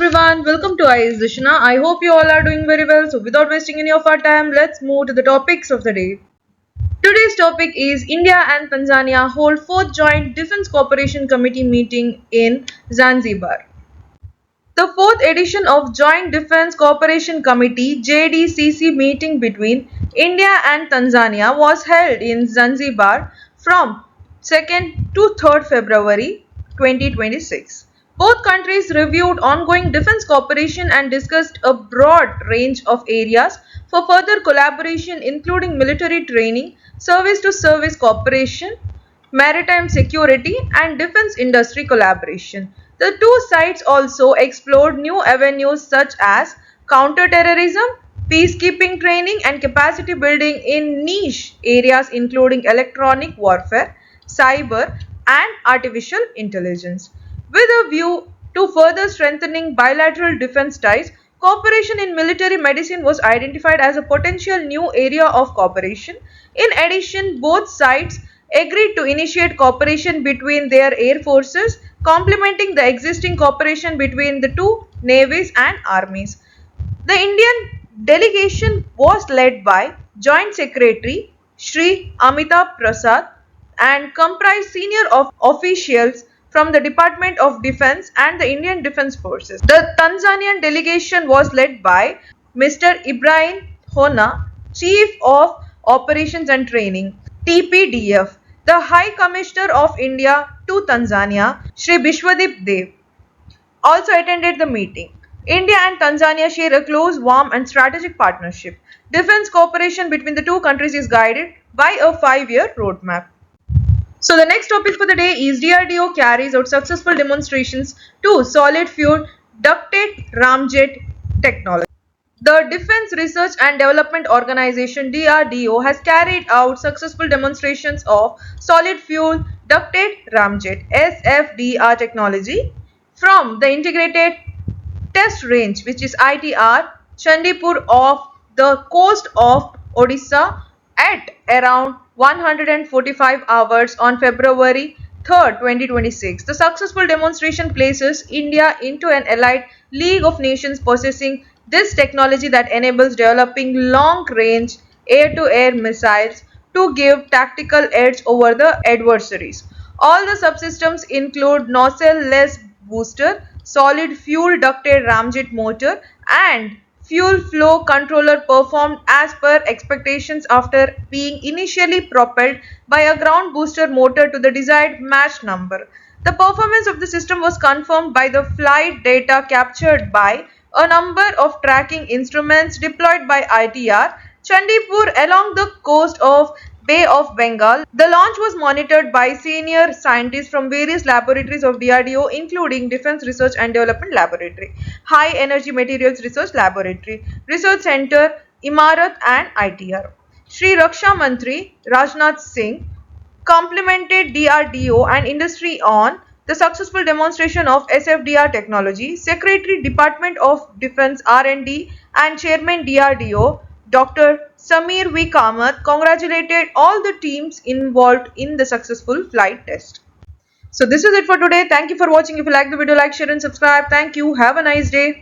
everyone, welcome to IS Dishna. I hope you all are doing very well. So without wasting any of our time, let's move to the topics of the day. Today's topic is India and Tanzania hold 4th Joint Defence Cooperation Committee meeting in Zanzibar. The 4th edition of Joint Defence Cooperation Committee JDCC meeting between India and Tanzania was held in Zanzibar from 2nd to 3rd February 2026. Both countries reviewed ongoing defense cooperation and discussed a broad range of areas for further collaboration, including military training, service to service cooperation, maritime security, and defense industry collaboration. The two sides also explored new avenues such as counterterrorism, peacekeeping training, and capacity building in niche areas including electronic warfare, cyber, and artificial intelligence. With a view to further strengthening bilateral defense ties, cooperation in military medicine was identified as a potential new area of cooperation. In addition, both sides agreed to initiate cooperation between their air forces, complementing the existing cooperation between the two navies and armies. The Indian delegation was led by Joint Secretary Sri Amitabh Prasad and comprised senior officials from the Department of Defense and the Indian Defense Forces. The Tanzanian delegation was led by Mr. Ibrahim Hona, Chief of Operations and Training, TPDF. The High Commissioner of India to Tanzania, Sri Bishwadip Dev, also attended the meeting. India and Tanzania share a close, warm, and strategic partnership. Defense cooperation between the two countries is guided by a 5-year roadmap. So the next topic for the day is DRDO carries out successful demonstrations to solid fuel ducted ramjet technology. The Defense Research and Development Organization DRDO has carried out successful demonstrations of solid fuel ducted ramjet SFDR technology from the Integrated Test Range, which is ITR, Chandipur off the coast of Odisha at around 145 hours on February 3rd, 2026. The successful demonstration places India into an allied league of nations possessing this technology that enables developing long-range air-to-air missiles to give tactical edge over the adversaries. All the subsystems include nozzle-less booster, solid fuel ducted ramjet motor, and fuel flow controller performed as per expectations after being initially propelled by a ground booster motor to the desired Mach number. The performance of the system was confirmed by the flight data captured by a number of tracking instruments deployed by ITR Chandipur along the coast of Bay of Bengal. The launch was monitored by senior scientists from various laboratories of DRDO, including Defense Research and Development Laboratory, High Energy Materials Research Laboratory, Research Center, Imarat, and ITR. Shri Raksha Mantri Rajnath Singh complimented DRDO and industry on the successful demonstration of SFDR technology. Secretary Department of Defense R&D and Chairman DRDO Dr. Samir V. Kamath congratulated all the teams involved in the successful flight test. So this is it for today. Thank you for watching. If you like the video, like, share and subscribe. Thank you. Have a nice day.